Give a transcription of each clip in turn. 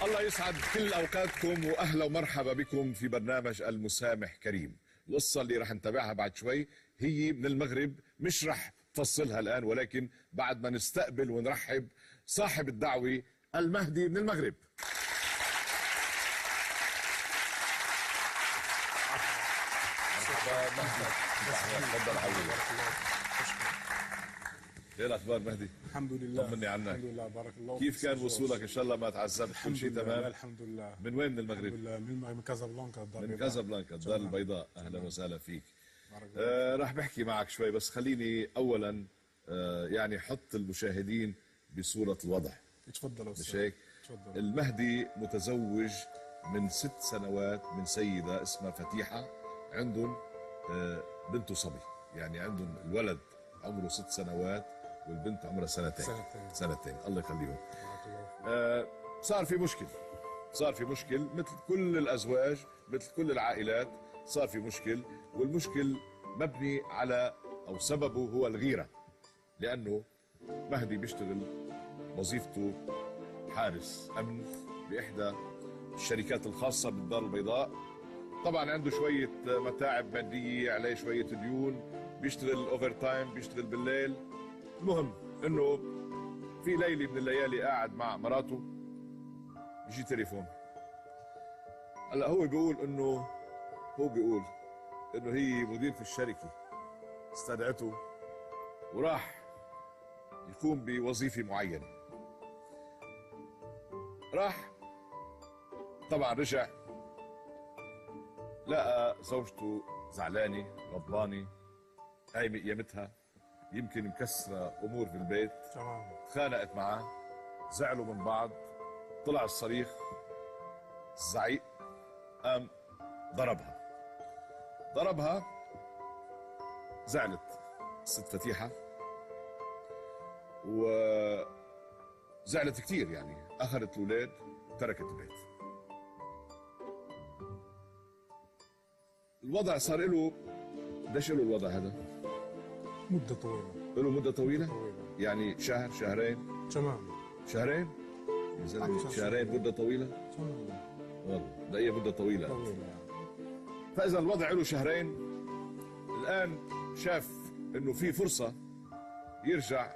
الله يسعد كل اوقاتكم واهلا ومرحبا بكم في برنامج المسامح كريم. القصه اللي رح نتابعها بعد شوي هي من المغرب، مش رح تفصلها الان ولكن بعد ما نستقبل ونرحب صاحب الدعوه المهدي من المغرب. مرحبا مهدي، تفضل حبيبي. ايه الاخبار مهدي؟ الحمد لله. طمني عنك. الحمد لله، بارك الله. كيف كان وصولك؟ ان شاء الله ما تعذبت، كل شيء تمام؟ الحمد لله. من وين من المغرب؟ الحمد لله من كازابلانكا، الدار من البيضاء. كازابلانكا الدار البيضاء. اهلا وسهلا فيك. بارك الله. راح بحكي معك شوي، بس خليني اولا يعني حط المشاهدين بصورة الوضع. تفضل مش هيك؟ تفضل. المهدي متزوج من 6 سنوات من سيدة اسمها فتيحة، عندهم بنته صبي، يعني عندهم الولد عمره 6 سنوات والبنت عمرها سنتين. الله يخليهم. صار في مشكل مثل كل الأزواج، مثل كل العائلات، صار في مشكل، والمشكل مبني على أو سببه هو الغيرة، لأنه مهدي بيشتغل وظيفته حارس أمن بإحدى الشركات الخاصة بالدار البيضاء. طبعا عنده شوية متاعب مادية، عليه شوية ديون، بيشتغل اوفر تايم، بيشتغل بالليل. المهم انه في ليلة من الليالي قاعد مع مراته، يجي تليفون. هلا هو بيقول انه هي مديرة الشركة استدعته وراح يقوم بوظيفة معينة. راح طبعا رجع لقى زوجته زعلانة غضبانة قايمة قيامتها، يمكن مكسرة أمور في البيت. تمام. تخانقت معاه، زعلوا من بعض، طلع الصريخ، الزعيق، قام ضربها. زعلت الست فتيحة وزعلت كتير، يعني أخذت الأولاد وتركت البيت. الوضع صار له قديش له الوضع هذا؟ مدة طويلة. له مدة طويلة؟ يعني شهر، شهرين؟ تمام. شهرين؟ يا زلمة شهرين مدة طويلة؟ تمام. والله ده هي مدة طويلة. طويلة. فإذا الوضع له شهرين، الآن شاف إنه في فرصة يرجع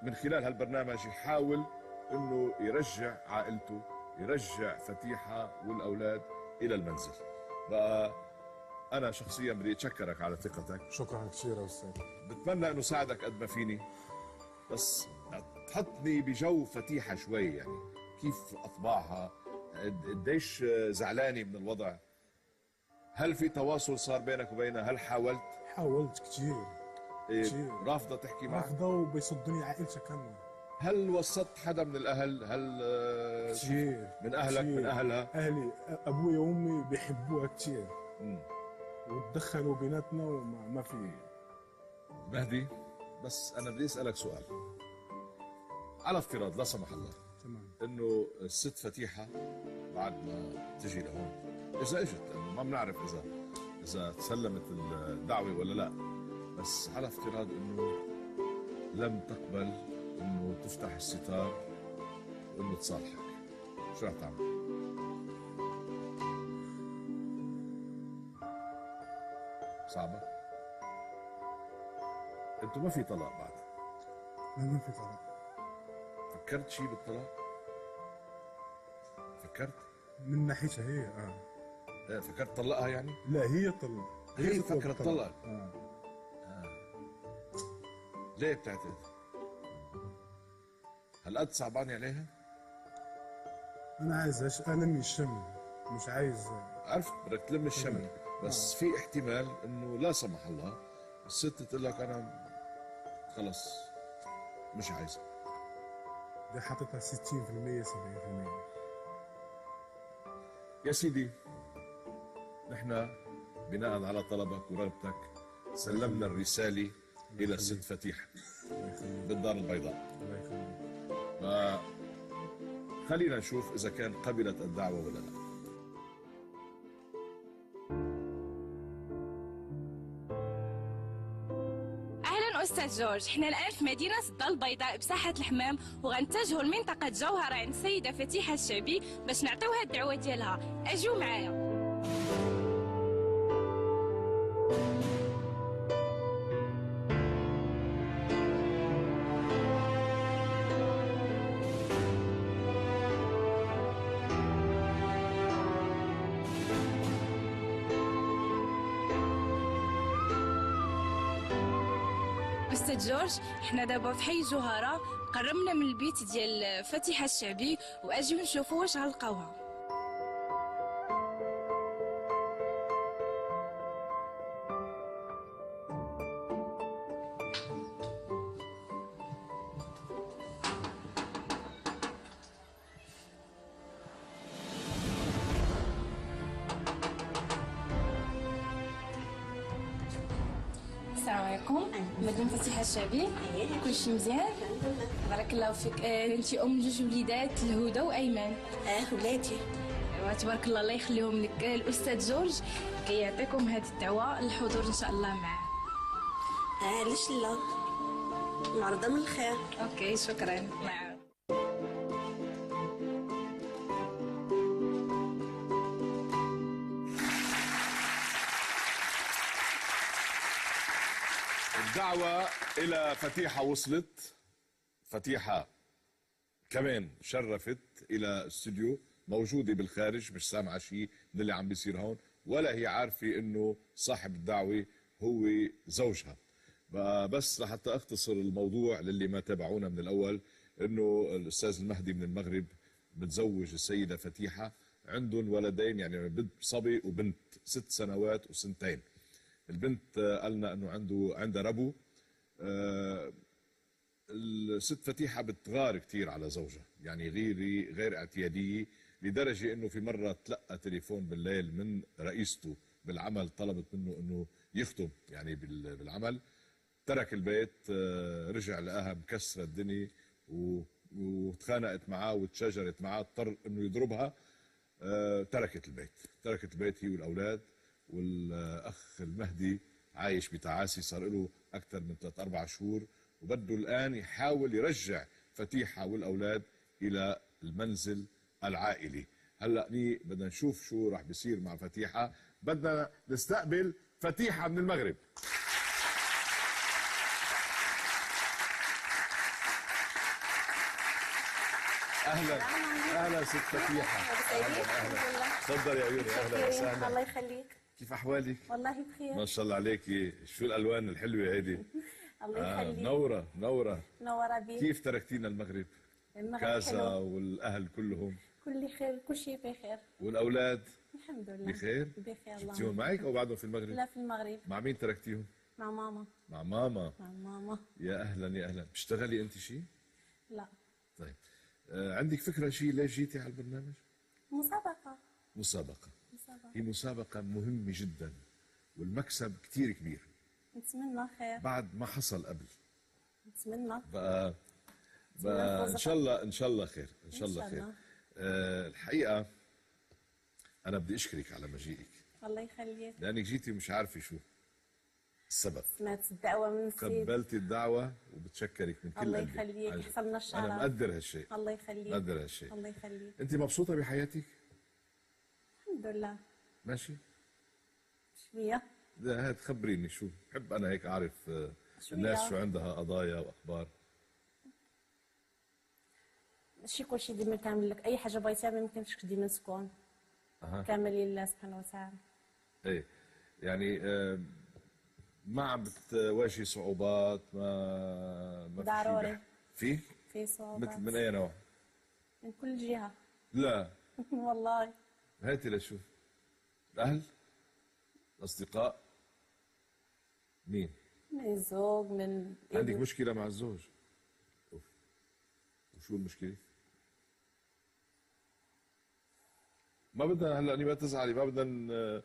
من خلال هالبرنامج، يحاول إنه يرجع عائلته، يرجع فتيحة والأولاد إلى المنزل. بقى أنا شخصيا بدي أتشكرك على ثقتك. شكرا كثير يا أستاذ. بتمنى إنه ساعدك قد ما فيني، بس تحطني بجو فتيحة شوي، يعني كيف أطباعها، قديش زعلانة من الوضع. هل في تواصل صار بينك وبينها؟ هل حاولت؟ حاولت كثير. كثير. رافضة تحكي معك؟ رافضة وبيصدني عائلتها كاملة. هل وسطت حدا من الأهل؟ هل كثير من أهلك كتير. من أهلها؟ أهلي أبوي وأمي بيحبوها كثير وتدخلوا بيناتنا وما في. مهدي، بس أنا بدي أسألك سؤال. على افتراض لا سمح الله تمام إنه الست فتيحة بعد ما تجي لهون، إذا إجت، لأنه ما بنعرف إذا تسلمت الدعوة ولا لا، بس على افتراض إنه لم تقبل إنه تفتح الستار وإنه تصالحك، شو رح تعمل؟ صعبة؟ انتوا ما في طلاق بعد؟ ما في طلاق. فكرت شيء بالطلاق؟ فكرت؟ من ناحيتها هي فكرت طلقها يعني؟ لا هي طلق. هي فكرت تطلق. ليه بتعتذر؟ هالقد صعبانة عليها؟ انا عايز الم الشمل، مش عايز. عرفت بدك تلم الشمل، بس في احتمال انه لا سمح الله الست تقول لك انا خلص مش عايزة. دي حاططها 60% 70%. يا سيدي، نحن بناء على طلبك ورغبتك سلمنا الرسالة إلى الست فتيحة بالدار البيضاء. الله يخليك. خلينا نشوف إذا كان قبلت الدعوة ولا لا. أستاذ جورج، حنا الآن في مدينة الدار البيضاء بساحة الحمام، وغنتجهوا لمنطقة جوهرة عند السيدة فتيحة الشعبي باش نعطيوها الدعوة ديالها. أجيو معايا. أستاذ جورج، حنا دابا في حي جوهرة، قربنا من البيت ديال فتيحة الشعبي، وأجيو نشوفوا واش غنلقاوها. السلام عليكم، مدام فتيحة الشعبي، كلشي مزيان؟ بارك الله فيك. انت ام جوج وليدات، الهدى وايمن. ولادي. ايوا تبارك الله، الله يخليهم لك. الاستاذ جورج كيعطيكم هذه الدعوه للحضور ان شاء الله معاه. علاش لا، معرضه من الخير. اوكي شكرا. مع الدعوة إلى فتيحة وصلت. فتيحة كمان شرفت إلى استوديو، موجودة بالخارج مش سامعة شيء من اللي عم بيصير هون، ولا هي عارفة إنه صاحب الدعوة هو زوجها. بس لحتى أختصر الموضوع للي ما تابعونا من الأول، إنه الأستاذ المهدي من المغرب متزوج السيدة فتيحة، عندهم ولدين، يعني بنت صبي وبنت 6 سنوات وسنتين. البنت قالنا انه عندها ربو. الست فتيحه بتغار كثير على زوجها، يعني غيري غير اعتياديه، لدرجه انه في مره تلقى تليفون بالليل من رئيسته بالعمل، طلبت منه انه يخطب يعني بالعمل. ترك البيت، رجع لقاها مكسره الدنيا وتخانقت معاه وتشاجرت معاه، اضطر انه يضربها. تركت البيت هي والاولاد. والاخ المهدي عايش بتعاسي، صار له اكثر من 3-4 شهور، وبده الان يحاول يرجع فتيحه والاولاد الى المنزل العائلي. هلا بدنا نشوف شو راح بيصير مع فتيحه. بدنا نستقبل فتيحه من المغرب. اهلا ست فتيحه. اهلا تفضل يا عيوني. اهلا وسهلا. الله يخليك. كيف احوالك؟ والله بخير. ما شاء الله عليكي، شو الالوان الحلوه هيدي. الله يخليك. منوره بيك. كيف تركتينا المغرب كازا والاهل كلهم؟ كل خير، كل شيء بخير. والاولاد الحمد لله بخير؟ بخير. جبتيهم معك او بعدهم في المغرب؟ لا، في المغرب. مع مين تركتيهم؟ مع ماما. مع ماما. مع ماما. يا اهلا. بتشتغلي انت شيء؟ لا. طيب، عندك فكره شيء ليش جيتي على البرنامج؟ مسابقه. هي مسابقه مهمه جدا، والمكسب كثير كبير. نتمنى خير. بعد ما حصل قبل. نتمنى. بقى ان شاء الله خير. ان شاء الله خير. الحقيقه انا بدي اشكرك على مجيئك. الله يخليك. لانك جيتي مش عارفه شو السبب. سمعت الدعوه من السيد. قبلتي الدعوه وبتشكرك من كل قلبي. الله يخليك، يحصلنا الشرف. انا مقدر هالشيء. الله يخليك. مقدر هالشيء. الله يخليك. انت مبسوطه بحياتك؟ الحمد لله. ماشي. شويه. هات خبريني شو بحب انا هيك اعرف الناس شو عندها قضايا واخبار. ماشي كل شيء ديما كامل لك، اي حاجه بغيتيها ما يمكنش ديما تكون. كامل لله سبحانه وتعالى. ايه يعني ما عم بتواجهي صعوبات؟ ما ضروري. في صعوبات. مثل من اي نوع؟ من كل جهه. لا والله. هاتي لشوف. الاهل؟ الاصدقاء؟ مين؟ من الزوج، من عندك مشكله مع الزوج؟ أوف. وشو المشكله؟ ما بدنا هلا ما تزعلي، ما بدنا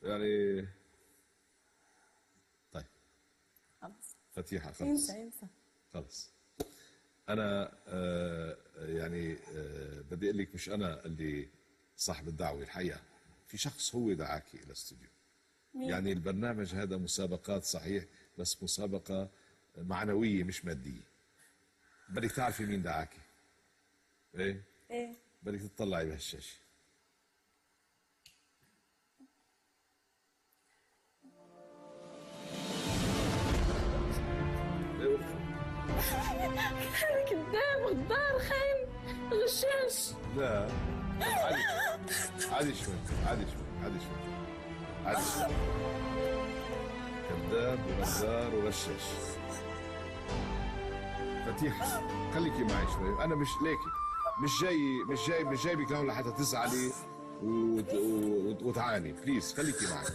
يعني. طيب خلص فتيحه خلص. انسى. خلص. انا يعني بدي اقول لك مش انا اللي صاحب الدعوه، الحقيقه في شخص هو دعاكي الى الاستوديو. يعني البرنامج هذا مسابقات صحيح، بس مسابقه معنويه مش ماديه. بدك تعرفي مين دعاكي؟ ايه؟ ايه بدك تطلعي بهالشاشه. كذاب غدار خاين غشاش. لا عادي، عادي شوي، عادي شوي، عادي شوي، عادي شوي. كذاب وغدار وغشاش. فتيحة خليكي معي شوي، أنا مش ليكي، مش جايبك لهون لحتى تزعلي وتعاني. بليز خليكي معي.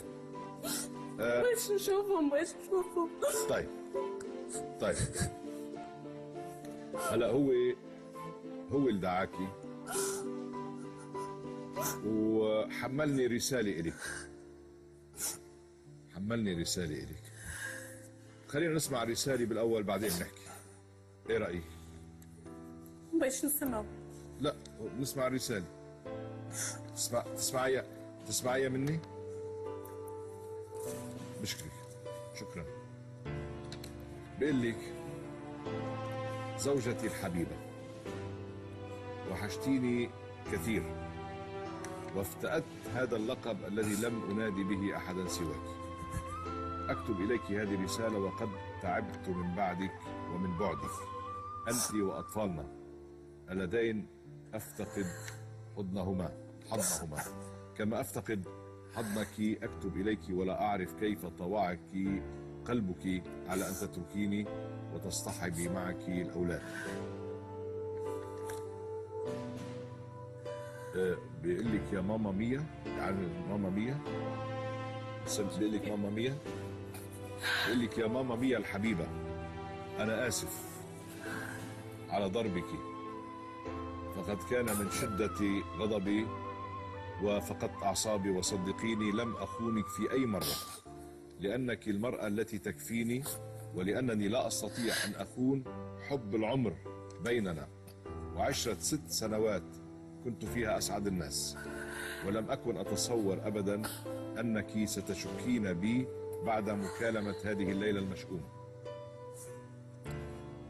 بغيتش نشوفهم، بغيتش نشوفهم. طيب هلا هو اللي دعاكي وحملني رسالة إليك. خلينا نسمع الرسالة بالأول بعدين نحكي. إيه رأيك؟ بغيتش نسمعو. لا نسمع الرسالة. تسمعيها مني؟ بشكرك، شكرا. بقول لك زوجتي الحبيبة، وحشتيني كثير، وافتأت هذا اللقب الذي لم أنادي به أحدا سواك. أكتب إليك هذه الرسالة وقد تعبت من بعدك ومن بعدك، أنت وأطفالنا اللذين أفتقد حضنهما كما أفتقد حضنك. أكتب إليك ولا أعرف كيف طوعك قلبك على أن تتركيني وتصطحبي معك الأولاد. بيقول لك يا ماما ميا، يعني ماما ميا، بيقول لك ماما ميا، بيقول لك يا ماما ميا الحبيبة، أنا آسف على ضربك، فقد كان من شدة غضبي وفقدت أعصابي، وصدقيني لم أخونك في أي مرة، لأنك المرأة التي تكفيني، ولأنني لا أستطيع أن أخون حب العمر بيننا، وعشرة 6 سنوات كنت فيها أسعد الناس، ولم أكن أتصور أبدا أنك ستشكين بي بعد مكالمة هذه الليلة المشؤومة.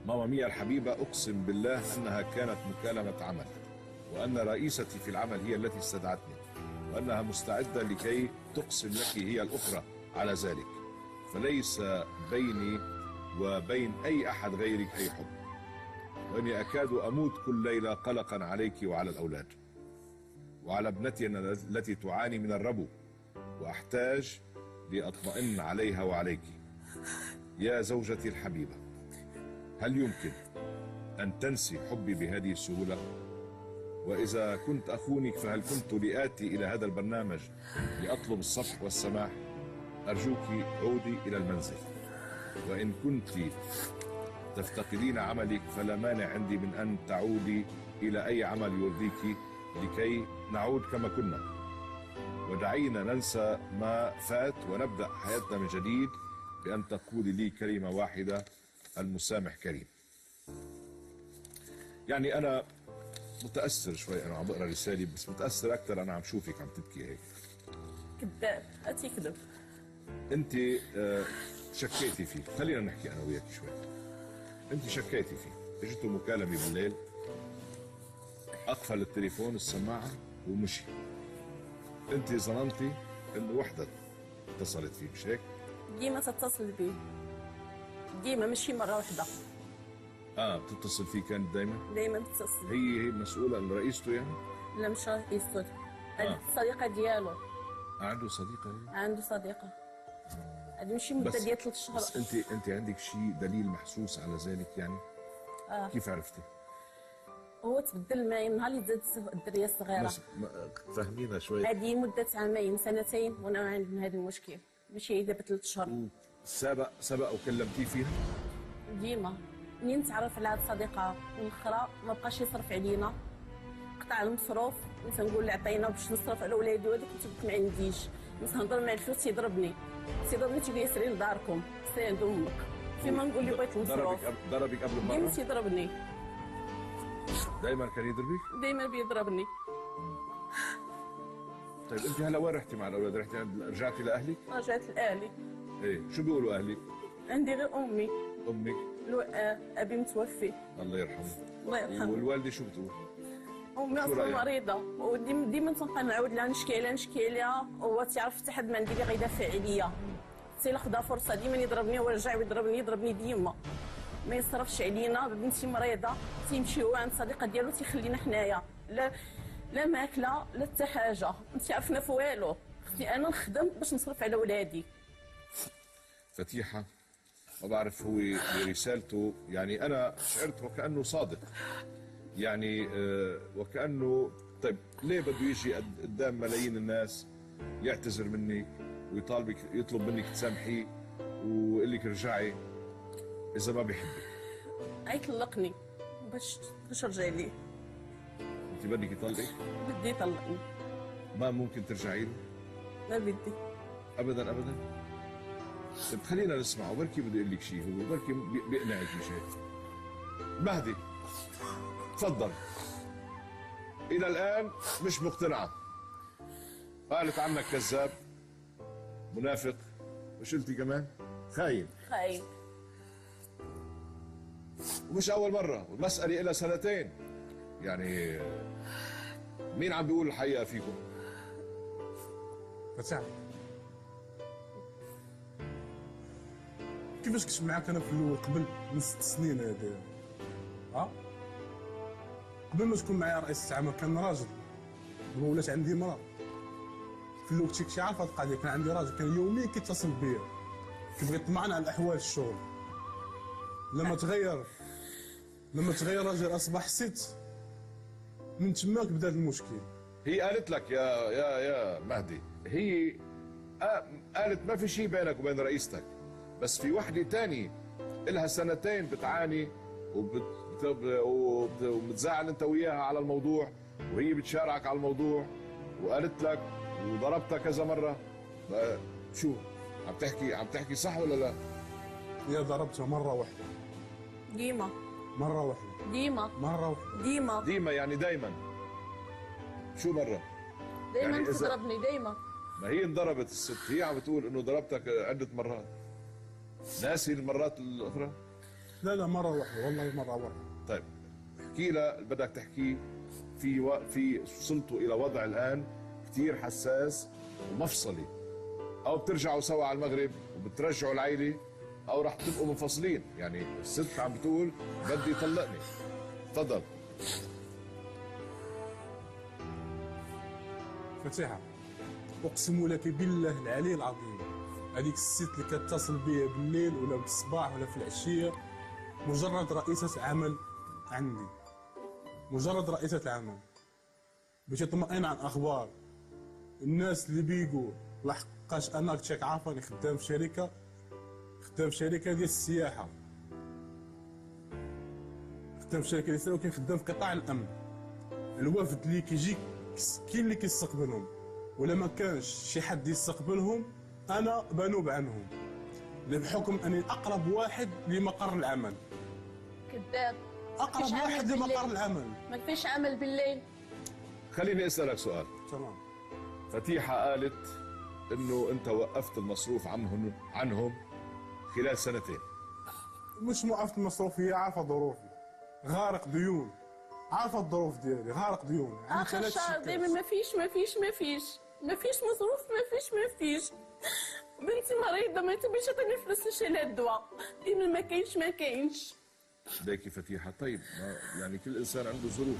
ماما ميا الحبيبة، أقسم بالله أنها كانت مكالمة عمل، وأن رئيستي في العمل هي التي استدعتني، وأنها مستعدة لكي تقسم لك هي الأخرى على ذلك، فليس بيني وبين أي أحد غيرك أي حب، وإني أكاد أموت كل ليلة قلقا عليك وعلى الأولاد وعلى ابنتي التي تعاني من الربو، وأحتاج لأطمئن عليها وعليك. يا زوجتي الحبيبة، هل يمكن أن تنسي حبي بهذه السهولة؟ وإذا كنت أخونك فهل كنت لآتي إلى هذا البرنامج لأطلب الصفح والسماح؟ أرجوك عودي إلى المنزل، وإن كنت تفتقدين عملك فلا مانع عندي من أن تعودي إلى أي عمل يرضيك لكي نعود كما كنا، ودعينا ننسى ما فات ونبدأ حياتنا من جديد بأن تقولي لي كلمة واحدة: المسامح كريم. يعني أنا متأثر شوي، أنا عم بقرأ رسالة، بس متأثر أكثر أنا عم شوفك عم تبكي هيك. كذاب، أتي كذب. أنت شكيتي فيه، خلينا نحكي أنا وياك شوي. أنت شكيتي فيه، اجته مكالمة بالليل، أقفل التليفون السماعة ومشي. أنت ظننتي إنه وحدة اتصلت فيه، مش هيك؟ ديما تتصل بي، ديما مشي مرة واحدة. بتتصل فيه كانت دايما تتصل. هي مسؤولة رئيسته يعني؟ لا مش رئيسته، الصديقة ديالو. عنده صديقة هي؟ عنده صديقة. هذه ماشي مدة ديال 3 شهور. بس انت عندك شيء دليل محسوس على ذلك يعني؟ كيف عرفتي؟ هو تبدل معي من نهار اللي زادت الدريه الصغيره. فهمينا شوي. هذه مده عامين 2 وانا عندي من هذا المشكل، ماشي دابا 3 شهور. سبق وكلمتيه فيها؟ ديما منين تعرف على هذه الصديقه الاخرى ما بقاش يصرف علينا، قطع المصروف، تنقول له عطينا باش نصرف على ولادي، وهذاك كنت ما عنديش، نهضر مع الفلوس تيضربني تيقول لي سيري لداركم، سيري عند امك، فيما نقول لي بغيت المصروف. ضربك قبل المره؟ ديما تيضربني، دائما كان يضربك؟ دائما بيضربني. طيب انت هلا وين رحتي مع الاولاد؟ رجعتي لاهلك؟ رجعت لاهلي. ايه شو بيقولوا اهلك؟ عندي غير امي. امك؟ ابي متوفي. الله يرحمه. الله يرحمه. والوالده شو بتقول؟ امي اصلا مريضه، وديما تنبقى نعاود لها نشكي لها، هو تيعرف حتى حد ما عندي اللي غيدافع عليا. حتى الا خدا فرصه ديما يضربني ويرجع ويضربني ديما. ما يصرفش علينا، بنتي مريضه تيمشي هو عند صديقه ديالو تيخلينا حنايا، لا ماكله لا حتى حاجه، ما تيعرفنا في والو. خصني انا نخدم باش نصرف على ولادي. فتيحه ما بعرف هو برسالته، يعني انا شعرت وكانه صادق، يعني وكانه طيب ليه بده يجي قدام ملايين الناس يعتذر منك ويطالبك يطلب منك تسامحيه ويقول لك ارجعي اذا ما بيحبك؟ يطلقني باش ارجع ليه. انت بدك يطلقك؟ بدي يطلقني. ما ممكن ترجعي له؟ ما بدي ابدا ابدا. طيب خلينا نسمعه، بركي بده يقول لك شيء، هو بركي بيقنعك بشيء. مهدي تفضل. الى الان مش مقتنعه، قالت عنك كذاب منافق، وش قلتي كمان؟ خاين. ومش اول مره، والمساله لها سنتين، يعني مين عم بيقول الحقيقه فيكم؟ فتح كيفاش كنت معاك انا في الاول قبل من 6 سنين هذا؟ قبل ما تكون معايا رئيس العمل كان راجل، دابا ولات عندي مرأة. في الاول كنتي عارف هاد القضيه، كان عندي راجل كان يوميا كيتصل بيا كيبغي يطمعنا على احوال الشغل. لما تغير راجل اصبح ست، من تماك بدا المشكل. هي قالت لك يا مهدي، هي قالت ما في شيء بينك وبين رئيستك، بس في وحده تانية إلها سنتين بتعاني ومتزاعل انت وياها على الموضوع، وهي بتشارعك على الموضوع، وقالت لك وضربتها كذا مره. شو عم تحكي صح ولا لا؟ هي ضربتها مره واحده. ديما. مره واحده. ديما. مره واحده. ديما يعني دايما. شو مره؟ دايما يعني تضربني دايما. ما هي انضربت الست، هي عم بتقول انه ضربتك عده مرات. ناسي المرات الاخرى؟ لا مره واحده، والله مره واحده. طيب احكي لها اللي بدك تحكيه. في وصلتوا الى وضع الان كثير حساس ومفصلي، او بترجعوا سوا على المغرب وبترجعوا العيله، او رح تبقوا منفصلين. يعني الست عم بتقول بدي يطلقني. تفضل. فتيحة اقسم لك بالله العلي العظيم، هذيك الست اللي كتصل بيا بالليل ولا بالصباح ولا في العشيه مجرد رئيسة عمل عندي، مجرد رئيسة عمل باش تطمئن عن اخبار الناس اللي بيقول. لحقاش انا كنت عارفاني خدام في شركه ديال السياحه، خدام في شركه ديال السياحه، ولكن خدام في قطاع الامن. الوفد اللي كيجي كاين اللي كيستقبلهم، ولا ما كانش شي حد يستقبلهم انا بنوب عنهم، بحكم اني اقرب واحد لمقر العمل. كذاب. اقرب واحد لمقر العمل. ما فيش عمل بالليل. خليني اسالك سؤال. تمام. فتيحه قالت انه انت وقفت المصروف عنهم خلال سنتين. مش موقفت المصروف، هي عارفه ظروفي، غارق ديون، عارفه الظروف ديالي، غارق ديون. اخر شهر دائما ما فيش مصروف، ما فيش. بنتي مريضه ما تبيش تعطيني فلوس نشري الدواء، ديما ما كاينش. ليكي فتيحه، طيب يعني كل انسان عنده ظروف،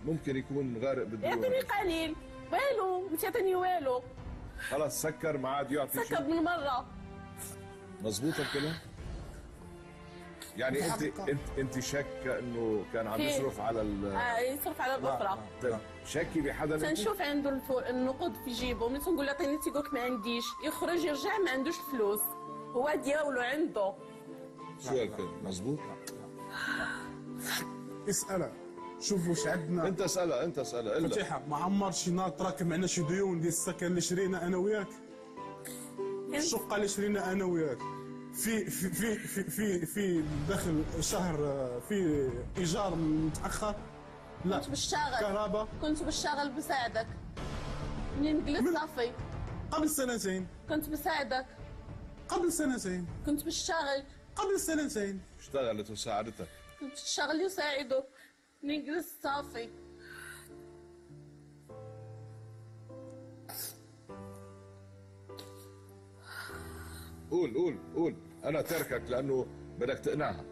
ممكن يكون غارق بالديون. يعطيني قليل، والو ما تعطيني والو. خلاص سكر، ما عاد يعطي سكر من مره. مزبوط الكلام؟ يعني انت شاكه انه كان عم يصرف على يصرف على الاخرى. طيب شاكي بحدا؟ تنشوف عنده النقود في جيبه، ملي تنقول له عطيني تيقول لك ما عنديش، يخرج يرجع ما عندوش فلوس، هو ديالو عنده. شو هالكلام مزبوط؟ اسألها شوف واش عندنا. انت اسألها الا فتيحة ما عمر شي نهار تراكم معنا شي ديون ديال السكن اللي شرينا انا وياك، الشقة اللي شرينا انا وياك، في داخل شهر في ايجار متاخر. لا كنت بالشاغل، كهرباء كنت بالشاغل بساعدك منين جلست صافي. قبل سنتين كنت بساعدك. قبل سنتين. كنت بشتغل. قبل سنتين. اشتغلت وساعدتك. كنت بشتغل وساعده. نجلس صافي. قول انا تركك لانه بدك تقنعها.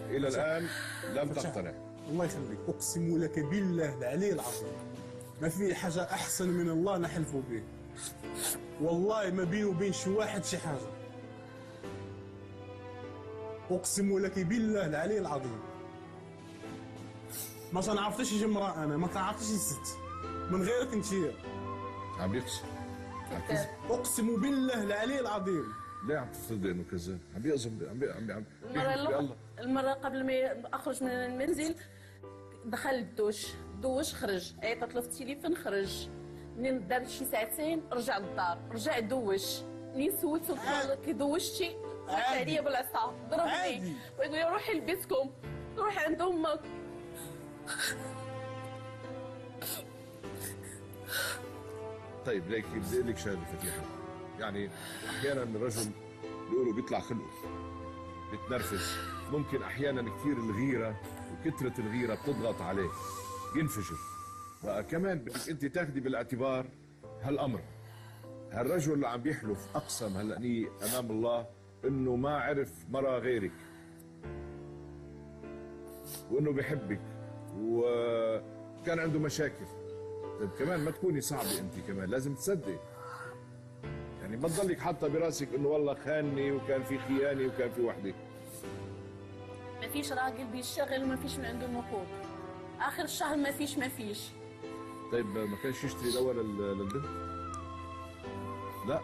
الى الان لم تقتنع. الله يخليك، اقسم لك بالله العلي العظيم ما في حاجه احسن من الله نحلف به. والله ما بيني وبين شي واحد شي حاجه. اقسم لك بالله العلي العظيم ما تنعرفتش شي امراه، انا ما تنعرفتش شي ست من غيرك انت. عم يقسم. اقسم بالله العلي العظيم. ليه عم تفترضي انه كذاب؟ عم بيقسم عم المرة قبل ما اخرج من المنزل دخل الدوش خرج، عيطت له في التليفون خرج. منين دار شي ساعتين رجع للدار، رجع دوش. منين سولته كي دوشتي طاح عليا بالعصا ضربني ويقول لي روحي لبيتكم، روحي عند امك. طيب ليك بدي اقول لك شغله فتيحه، يعني احيانا الرجل بيقولوا بيطلع خلقه بيتنرفز، ممكن احيانا كثير الغيره وكثره الغيره بتضغط عليه ينفجر. بقى كمان بدك انت تاخذي بالاعتبار هالامر. هالرجل اللي عم بيحلف اقسم هلأني امام الله انه ما عرف مرة غيرك وانه بحبك وكان عنده مشاكل. طيب كمان ما تكوني صعبة انت، كمان لازم تصدق، يعني ما تضلك حاطة براسك انه والله خانني وكان في خيانة وكان في وحدة. ما فيش راجل بيشتغل وما فيش من عنده نقود، اخر الشهر ما فيش. طيب ما كانش يشتري دواء للبنت؟ لا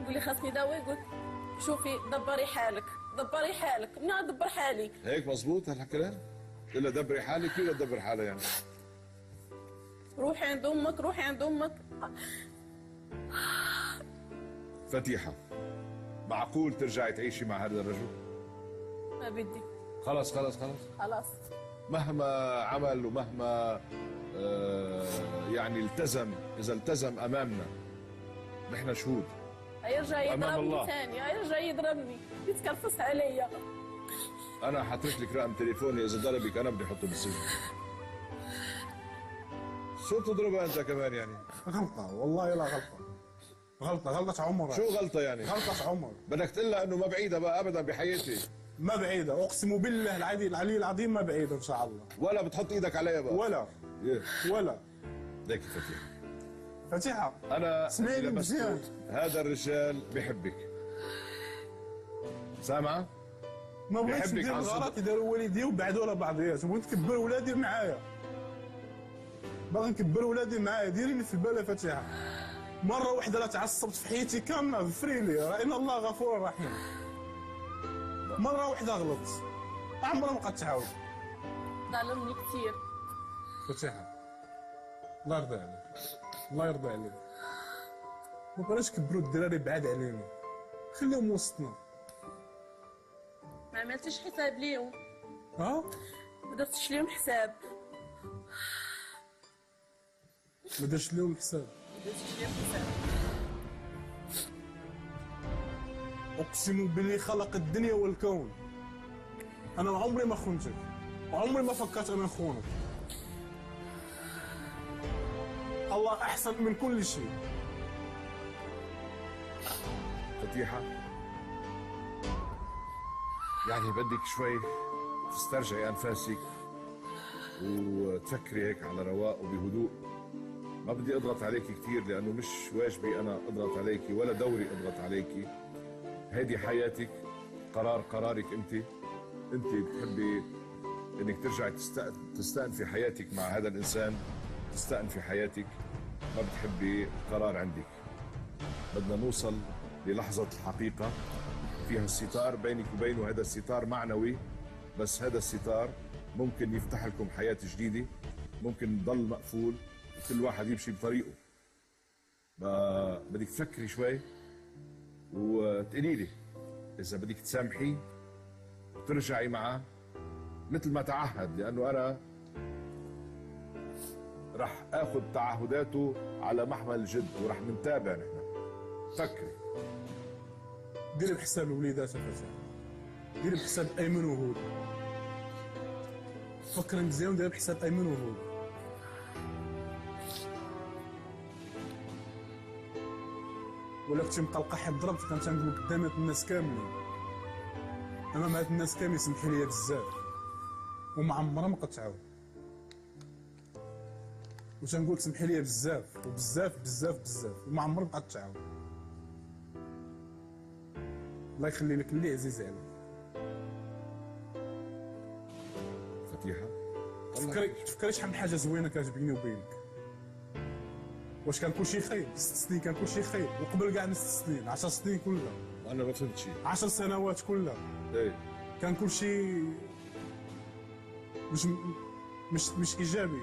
يقول لي خاصني دواء. قلت شوفي دبري حالك. منين ادبر حالي؟ هيك مزبوط هالكلام؟ الا دبري حالك ولا دبر حالها يعني؟ روحي عند امك. فتيحة، معقول ترجعي تعيشي مع هذا الرجل؟ ما بدي. خلاص مهما عمل ومهما يعني إذا التزم أمامنا نحن شهود. هيرجع يضربني ثاني، هيرجع يضربني، يتكرفس عليا. أنا حاترك لك رقم تليفوني، إذا ضربك أنا بدي أحطه بالسجن. شو تضربها أنت كمان يعني؟ غلطة والله لا غلطة عمر. شو غلطة يعني؟ غلطة عمر. بدك تقول لها إنه ما بعيدة بقى أبدا بحياتي. ما بعيدة، أقسم بالله العلي العظيم ما بعيدة إن شاء الله. ولا بتحط إيدك عليها بقى؟ ولا ليك فتيحة أنا اسمعيني مزيان. هذا الرجال بحبك، سامعة؟ ما بغيتش ندير غلط يداروا والدي وبعدوا على بعضياتهم، بغيت نكبر ولادي معايا. باغي نكبر ولادي معايا، ديري لي في البال يا فتيحة. مرة واحدة لا تعصبت في حياتي كاملة، غفري لي، إن الله غفور رحيم. مرة واحدة غلطت، عمرها ما قد ظلمني كثير. فتيحة الله يرضى عليك، الله يرضى عليك، ما بغيناش نكبروا الدراري بعاد علينا، خليهم وسطنا. ما عملتش حساب ليهم. ما درتش ليهم حساب. ما درتش ليهم حساب. اقسم بالله خلق الدنيا والكون، انا عمري ما خنتك وعمري ما فكرت انا نخونك. الله احسن من كل شيء. فتيحة يعني بدك شوي تسترجعي انفاسك وتفكري هيك على رواق وبهدوء. ما بدي اضغط عليك كثير لانه مش واجبي انا اضغط عليك ولا دوري اضغط عليك. هيدي حياتك، قرارك انت بتحبي انك ترجعي تستأنفي حياتك مع هذا الانسان، تستأنفي حياتك، ما بتحبي قرار عندك. بدنا نوصل للحظة الحقيقة فيها الستار بينك وبينه، هذا الستار معنوي، بس هذا الستار ممكن يفتح لكم حياة جديدة، ممكن يضل مقفول وكل واحد يمشي بطريقه. بدك تفكري شوي وتقولي لي إذا بدك تسامحيه وترجعي معه مثل ما تعهد، لأنه أنا رح آخذ تعهداته على محمل الجد ورح نتابع نحن. فكري. ديري بحساب الوليدات فتاح، ديري بحساب ايمن وهود، فكري مزيان وديري بحساب ايمن وهود. ولا كنتي مطلقه حد ضربت كنت نقول قدام هاد الناس كاملين، امام هاد الناس كاملين سمحي لي بزاف وما عمرها ما قتعاود، وتنقول سمحي لي بزاف وبزاف بزاف بزاف وما عمرها بقات تعاود. الله يخلي لك اللي عزيز عليك. فتيحه تفكري شحال من حاجه زوينه كانت بيني وبينك. واش كان كلشي خير؟ 6 سنين كان كلشي خير، وقبل كاع من 6 سنين 10 سنين كلها، انا ما فهمت شيء. 10 سنوات كلها ايه كان كلشي مش ايجابي.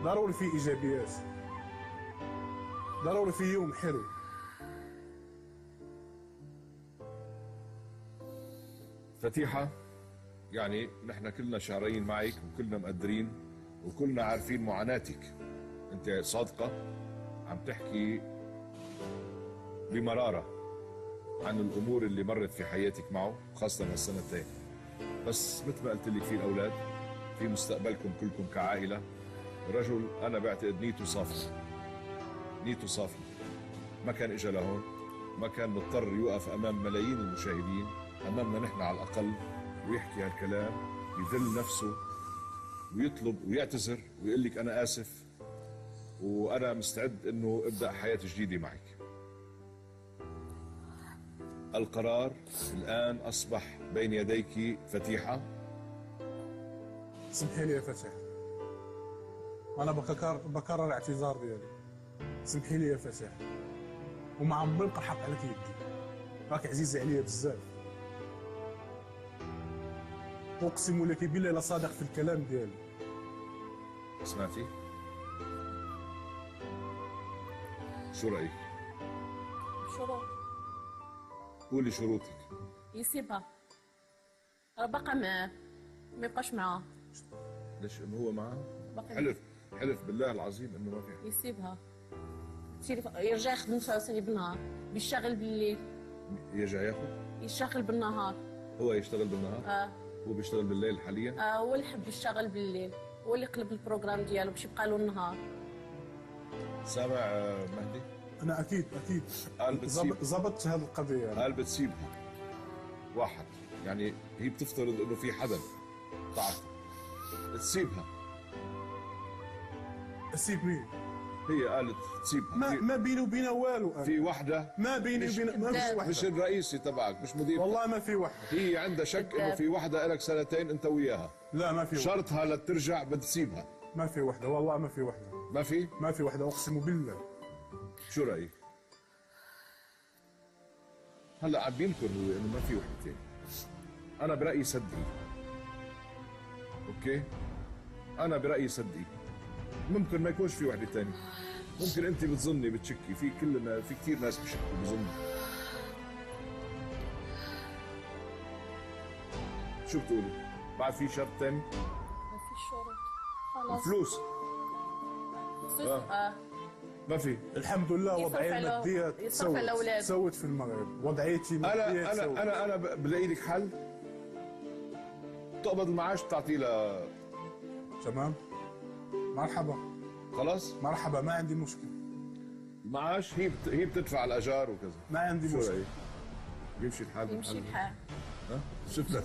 ضروري فيه ايجابيات، ضروري فيه يوم حلو. فتيحه، يعني نحن كلنا شعرين معك وكلنا مقدرين وكلنا عارفين معاناتك. انت صادقه، عم تحكي بمراره عن الامور اللي مرت في حياتك معه، خاصه هالسنتين. بس مثل ما قلت لك، في الاولاد، في مستقبلكم كلكم كعائله. رجل انا بعتقد نيته صافيه، نيته صافيه، ما كان اجى لهون، ما كان مضطر يوقف امام ملايين المشاهدين، امامنا نحن على الاقل، ويحكي هالكلام، يذل نفسه ويطلب ويعتذر ويقول لك انا اسف وانا مستعد انه ابدا حياه جديده معك. القرار الان اصبح بين يديك فتيحه. سمحي لي يا فتح، انا بكرر الاعتذار ديالي. سمحي لي يا فتح، وما عمري نبقى حق عليك يدي، راك عزيزه عليا بزاف. اقسم لك بالله لا صادق في الكلام ديالي. سمعتي؟ شو رايك؟ شروط قولي شروطك. يسيبها، راه باقا معاه، ما يبقاش معاه. ليش؟ انه هو معه؟ باقي حلف بالله العظيم انه ما في حل. يسيبها، يرجع يخدم ثلاثة بالنهار، بيشتغل بالليل، يرجع ياخذ؟ يشتغل بالنهار. هو يشتغل بالنهار؟ هو بيشتغل بالليل حاليا؟ هو اللي يحب يشتغل بالليل، هو اللي يقلب البروجرام ديالو باش يبقى له النهار. سامع مهدي؟ انا اكيد قال بتسيب، ظبطت هذه القضيه يعني. قال بتسيبها. واحد، يعني هي بتفترض انه في حدا تعرف تسيبها. اسيب مين؟ هي قالت تسيبها. ما بيني وبينها والو. في وحده، ما بيني وبينها، ما فيش مش وحده الرئيسي تبعك، مش مدير. والله ما في وحده. هي عندها شك انه في وحده لك سنتين انت وياها. لا ما في وحده. شرطها لترجع بتسيبها. ما في وحده والله ما في وحده. ما في وحده اقسم بالله. شو رايك؟ هلا عم بينكر هو انه ما في وحده ثانيه. انا برايي صدقي. اوكي؟ انا برايي صدقي. ممكن ما يكونش في وحده ثانيه. ممكن انت بتظني بتشكي، في كثير ناس بشكوا بظنوا. شو بتقولي؟ بعد في شرط ثاني؟ ما في شروط، خلاص. الفلوس؟ ما في. الحمد لله وضعيه الماديه يصرف على الاولاد، سوت في المغرب وضعيتي الماديه انا بلاقي لك حل. تقبض المعاش بتعطيه تمام. مرحبا. خلاص مرحبا، ما عندي مشكله. المعاش هي بتدفع الاجار وكذا. ما عندي مشكله. يمشي الحال. يمشي الحال. ها؟ شفنا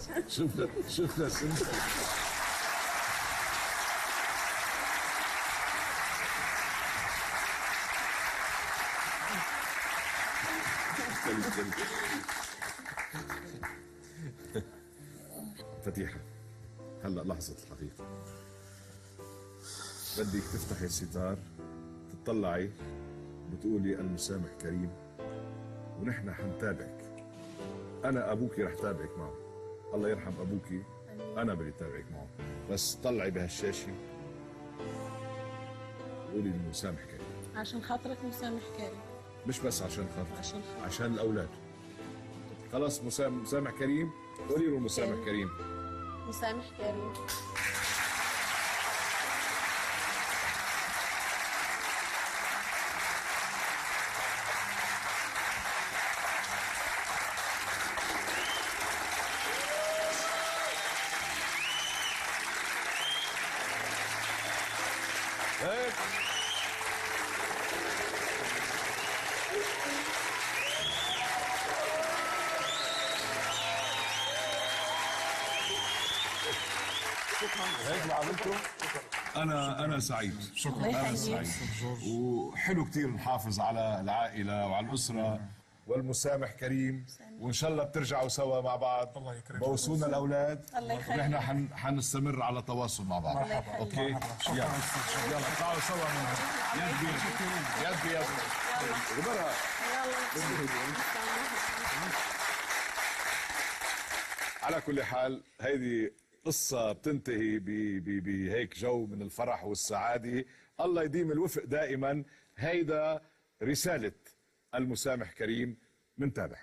فتيحة، هلا لحظة الحقيقة. بدك تفتحي الستار، تطلعي، بتقولي المسامح كريم، ونحن حنتابعك. أنا أبوكي رح تابعك معه، الله يرحم أبوكي، أنا بدي تابعك معه. بس طلعي بهالشاشة قولي المسامح كريم. عشان خاطرك مسامح كريم. مش بس عشان خاطرك، عشان عشان الأولاد. خلاص مسامح كريم، قولي له مسامح كريم. مسامح كريم. هيك ما عملتوا؟ انا سعيد. الله انا سعيد. وحلو كثير نحافظ على العائله وعلى الاسره، والمسامح كريم، وان شاء الله بترجعوا سوا مع بعض. الله يكرمك. بوصونا الاولاد، الله يخليك. ونحن حنستمر على تواصل مع بعض. اوكي، يلا اطلعوا سوا من هون. يد بيد يد بيد. وبرها على كل حال هيدي قصة بتنتهي بهيك جو من الفرح والسعادة. الله يديم الوفق دائما. هيدا رسالة المسامح كريم. منتابع.